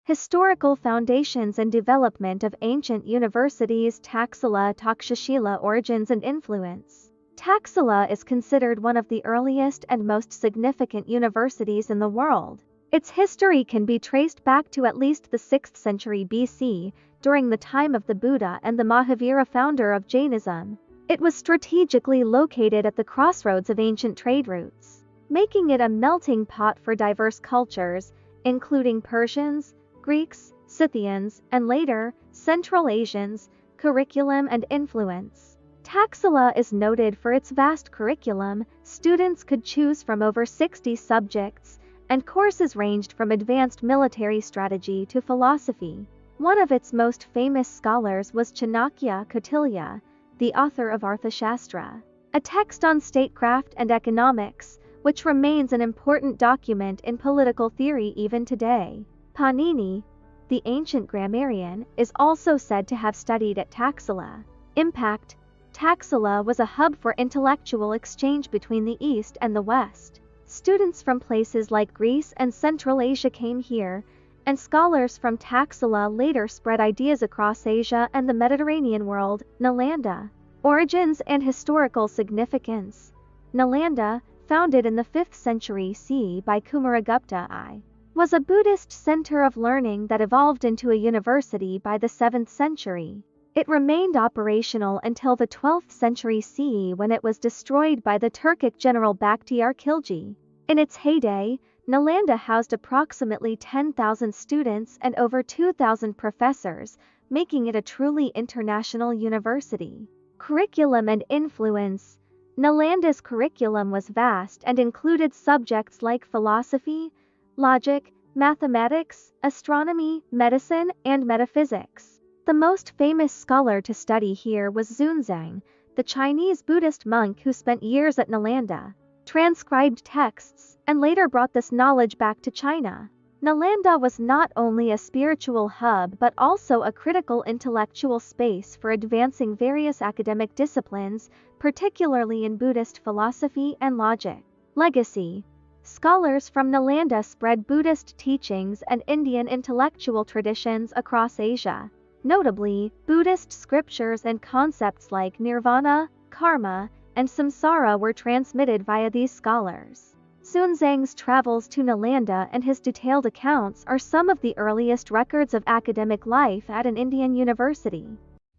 Historical foundations and development of ancient universities. Taxila Takshashila origins and influence. Taxila is considered one of the earliest and most significant universities in the world. Its history can be traced back to at least the 6th century BC, during the time of the Buddha and the Mahavira, founder of Jainism. It was strategically located at the crossroads of ancient trade routes, making it a melting pot for diverse cultures, including Persians, Greeks, Scythians, and later, Central Asians, curriculum and influence. Taxila is noted for its vast curriculum. Students could choose from over 60 subjects, and courses ranged from advanced military strategy to philosophy. One of its most famous scholars was Chanakya Kautilya, the author of Arthashastra, a text on statecraft and economics, which remains an important document in political theory even today. Panini, the ancient grammarian, is also said to have studied at Taxila. Impact. Taxila was a hub for intellectual exchange between the East and the West. Students from places like Greece and Central Asia came here, and scholars from Taxila later spread ideas across Asia and the Mediterranean world. Nalanda. Origins and historical significance. Nalanda, founded in the 5th century CE by Kumaragupta I, was a Buddhist center of learning that evolved into a university by the 7th century. It remained operational until the 12th century CE, when it was destroyed by the Turkic general Bakhtiar Khilji. In its heyday, Nalanda housed approximately 10,000 students and over 2,000 professors, making it a truly international university. Curriculum and influence. Nalanda's curriculum was vast and included subjects like philosophy, logic, mathematics, astronomy, medicine, and metaphysics. The most famous scholar to study here was Xuanzang, the Chinese Buddhist monk who spent years at Nalanda, transcribed texts, and later brought this knowledge back to China. Nalanda was not only a spiritual hub but also a critical intellectual space for advancing various academic disciplines, particularly in Buddhist philosophy and logic. Legacy. Scholars from Nalanda spread Buddhist teachings and Indian intellectual traditions across Asia. Notably, Buddhist scriptures and concepts like nirvana, karma, and samsara were transmitted via these scholars. Xuanzang's travels to Nalanda and his detailed accounts are some of the earliest records of academic life at an Indian university.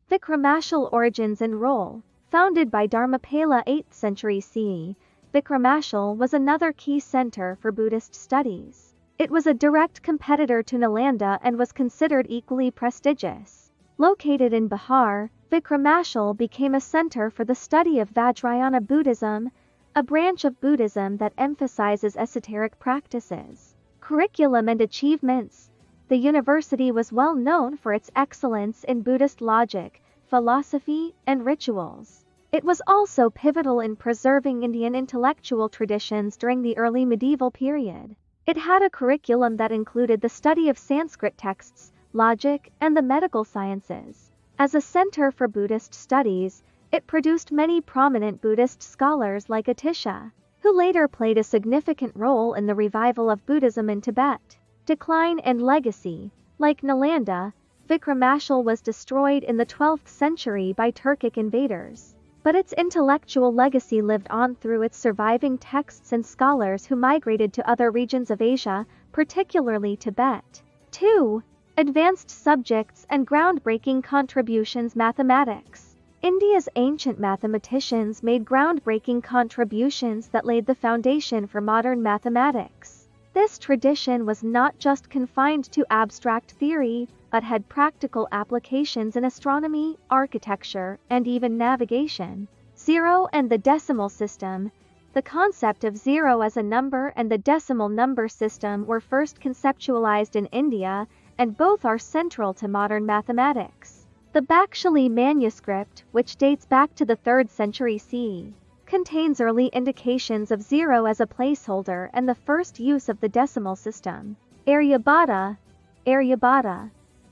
Vikramashal origins and role. Founded by Dharmapala 8th century CE, Vikramashal was another key center for Buddhist studies. It was a direct competitor to Nalanda and was considered equally prestigious. Located in Bihar, Vikramashal became a center for the study of Vajrayana Buddhism, a branch of Buddhism that emphasizes esoteric practices. Curriculum and achievements. The university was well known for its excellence in Buddhist logic, philosophy, and rituals. It was also pivotal in preserving Indian intellectual traditions during the early medieval period. It had a curriculum that included the study of Sanskrit texts, logic, and the medical sciences. As a center for Buddhist studies, it produced many prominent Buddhist scholars like Atisha, who later played a significant role in the revival of Buddhism in Tibet. Decline and legacy. Like Nalanda, Vikramashal was destroyed in the 12th century by Turkic invaders, but its intellectual legacy lived on through its surviving texts and scholars who migrated to other regions of Asia, particularly Tibet. 2. Advanced subjects and groundbreaking contributions. Mathematics. India's ancient mathematicians made groundbreaking contributions that laid the foundation for modern mathematics. This tradition was not just confined to abstract theory, but had practical applications in astronomy, architecture, and even navigation. Zero and the decimal system. The concept of zero as a number and the decimal number system were first conceptualized in India, and both are central to modern mathematics. The Bakhshali manuscript, which dates back to the 3rd century CE, contains early indications of zero as a placeholder and the first use of the decimal system. Aryabhata.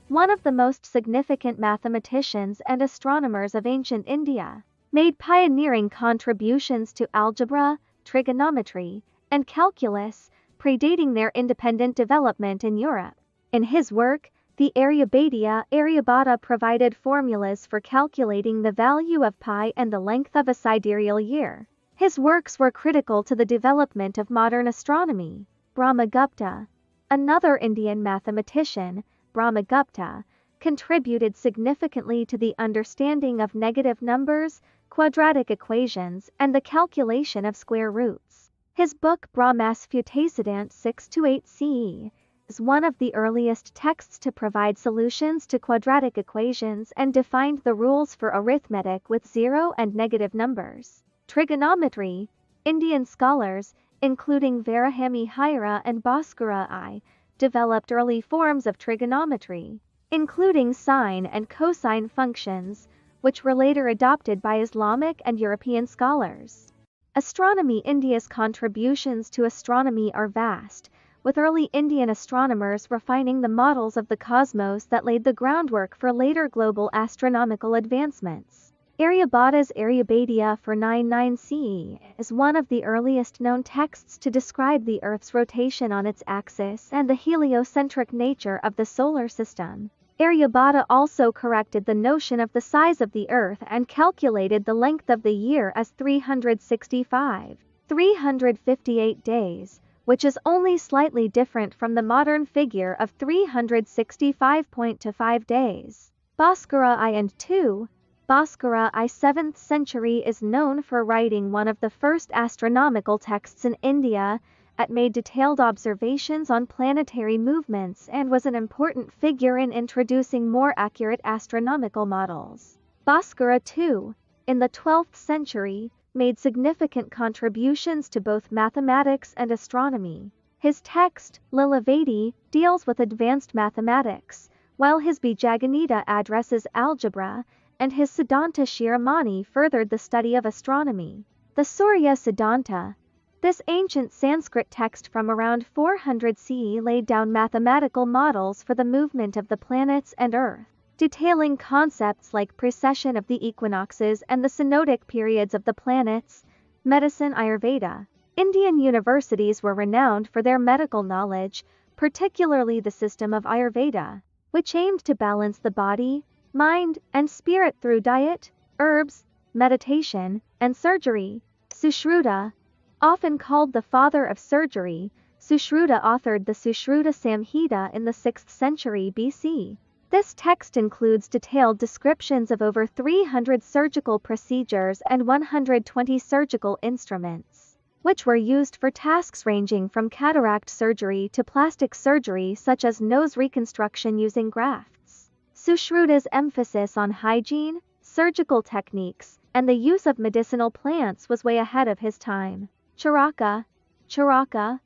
One of the most significant mathematicians and astronomers of ancient India, made pioneering contributions to algebra, trigonometry, and calculus, predating their independent development in Europe. In his work, the Aryabhata provided formulas for calculating the value of pi and the length of a sidereal year. His works were critical to the development of modern astronomy. Brahmagupta, another Indian mathematician, Brahmagupta, contributed significantly to the understanding of negative numbers, quadratic equations, and the calculation of square roots. His book Brahmasphutacidant 6-8 CE is one of the earliest texts to provide solutions to quadratic equations and defined the rules for arithmetic with zero and negative numbers. Trigonometry. Indian scholars, including Varahami Hira and Bhaskara I, developed early forms of trigonometry, including sine and cosine functions, which were later adopted by Islamic and European scholars. Astronomy. India's contributions to astronomy are vast, with early Indian astronomers refining the models of the cosmos that laid the groundwork for later global astronomical advancements. Aryabhata's Aryabhatiya 499 CE is one of the earliest known texts to describe the Earth's rotation on its axis and the heliocentric nature of the solar system. Aryabhata also corrected the notion of the size of the Earth and calculated the length of the year as 358 days, which is only slightly different from the modern figure of 365.25 days. Bhaskara I and II. Bhaskara I 7th century is known for writing one of the first astronomical texts in India. It made detailed observations on planetary movements and was an important figure in introducing more accurate astronomical models. Bhaskara II, in the 12th century, made significant contributions to both mathematics and astronomy. His text, Lilavati, deals with advanced mathematics, while his Bijaganita addresses algebra, and his Siddhanta Shiromani furthered the study of astronomy. The Surya Siddhanta. This ancient Sanskrit text from around 400 CE laid down mathematical models for the movement of the planets and Earth, detailing concepts like precession of the equinoxes and the synodic periods of the planets. Medicine. Ayurveda. Indian universities were renowned for their medical knowledge, particularly the system of Ayurveda, which aimed to balance the body, mind, and spirit through diet, herbs, meditation, and surgery. Sushruta. Often called the father of surgery, Sushruta authored the Sushruta Samhita in the 6th century BC. This text includes detailed descriptions of over 300 surgical procedures and 120 surgical instruments, which were used for tasks ranging from cataract surgery to plastic surgery such as nose reconstruction using grafts. Sushruta's emphasis on hygiene, surgical techniques, and the use of medicinal plants was way ahead of his time. Charaka. Charaka,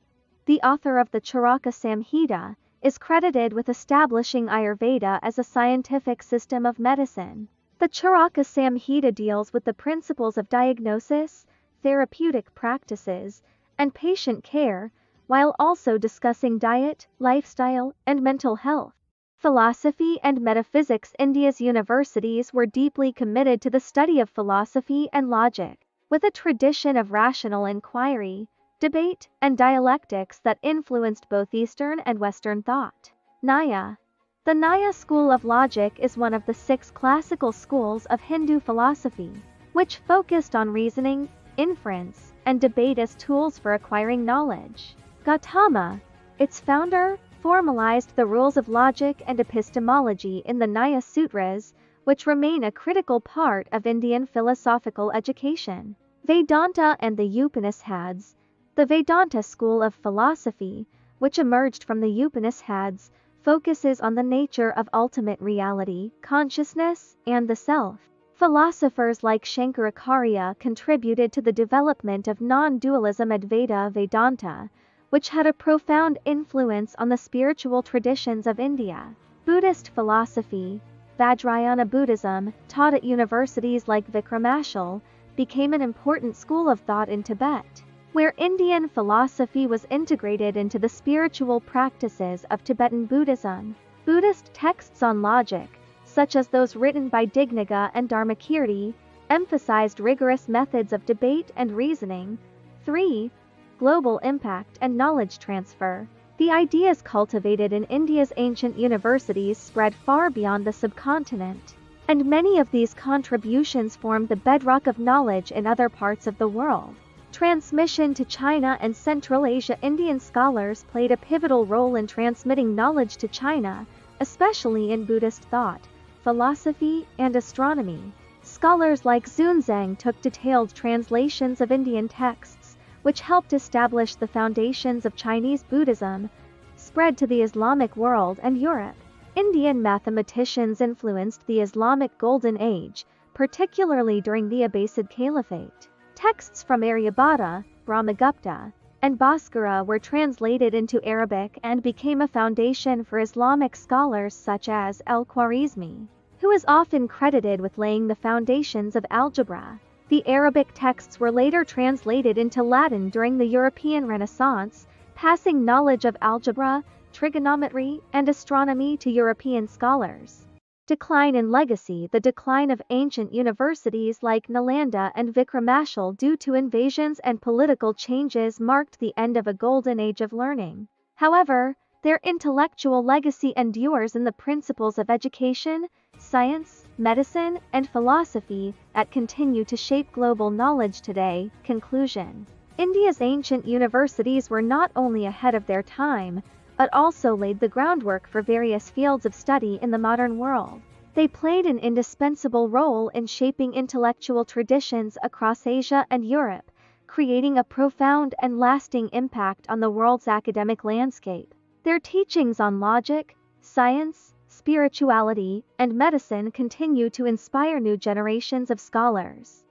the author of the Charaka Samhita, is credited with establishing Ayurveda as a scientific system of medicine. The Charaka Samhita deals with the principles of diagnosis, therapeutic practices, and patient care, while also discussing diet, lifestyle, and mental health. Philosophy and metaphysics. India's universities were deeply committed to the study of philosophy and logic, with a tradition of rational inquiry, debate, and dialectics that influenced both Eastern and Western thought. Nyaya. The Nyaya school of logic is one of the 6 classical schools of Hindu philosophy, which focused on reasoning, inference, and debate as tools for acquiring knowledge. Gautama, its founder, formalized the rules of logic and epistemology in the Nyaya Sutras, which remain a critical part of Indian philosophical education. Vedanta and the Upanishads. The Vedanta school of philosophy, which emerged from the Upanishads, focuses on the nature of ultimate reality, consciousness, and the self. Philosophers like Shankaracharya contributed to the development of non-dualism Advaita Vedanta, which had a profound influence on the spiritual traditions of India. Buddhist philosophy. Vajrayana Buddhism, taught at universities like Vikramashal, became an important school of thought in Tibet, where Indian philosophy was integrated into the spiritual practices of Tibetan Buddhism. Buddhist texts on logic, such as those written by Dignaga and Dharmakirti, emphasized rigorous methods of debate and reasoning. 3. Global impact and knowledge transfer. The ideas cultivated in India's ancient universities spread far beyond the subcontinent, and many of these contributions formed the bedrock of knowledge in other parts of the world. Transmission to China and Central Asia. Indian scholars played a pivotal role in transmitting knowledge to China, especially in Buddhist thought, philosophy, and astronomy. Scholars like Xuanzang took detailed translations of Indian texts, which helped establish the foundations of Chinese Buddhism, spread to the Islamic world and Europe. Indian mathematicians influenced the Islamic Golden Age, particularly during the Abbasid Caliphate. Texts from Aryabhata, Brahmagupta, and Bhaskara were translated into Arabic and became a foundation for Islamic scholars such as al-Khwarizmi, who is often credited with laying the foundations of algebra. The Arabic texts were later translated into Latin during the European Renaissance, passing knowledge of algebra, trigonometry, and astronomy to European scholars. Decline in legacy. The decline of ancient universities like Nalanda and Vikramashal due to invasions and political changes marked the end of a golden age of learning. However, their intellectual legacy endures in the principles of education, science, medicine, and philosophy that continue to shape global knowledge today. Conclusion. India's ancient universities were not only ahead of their time, but also laid the groundwork for various fields of study in the modern world. They played an indispensable role in shaping intellectual traditions across Asia and Europe, creating a profound and lasting impact on the world's academic landscape. Their teachings on logic, science, spirituality, and medicine continue to inspire new generations of scholars.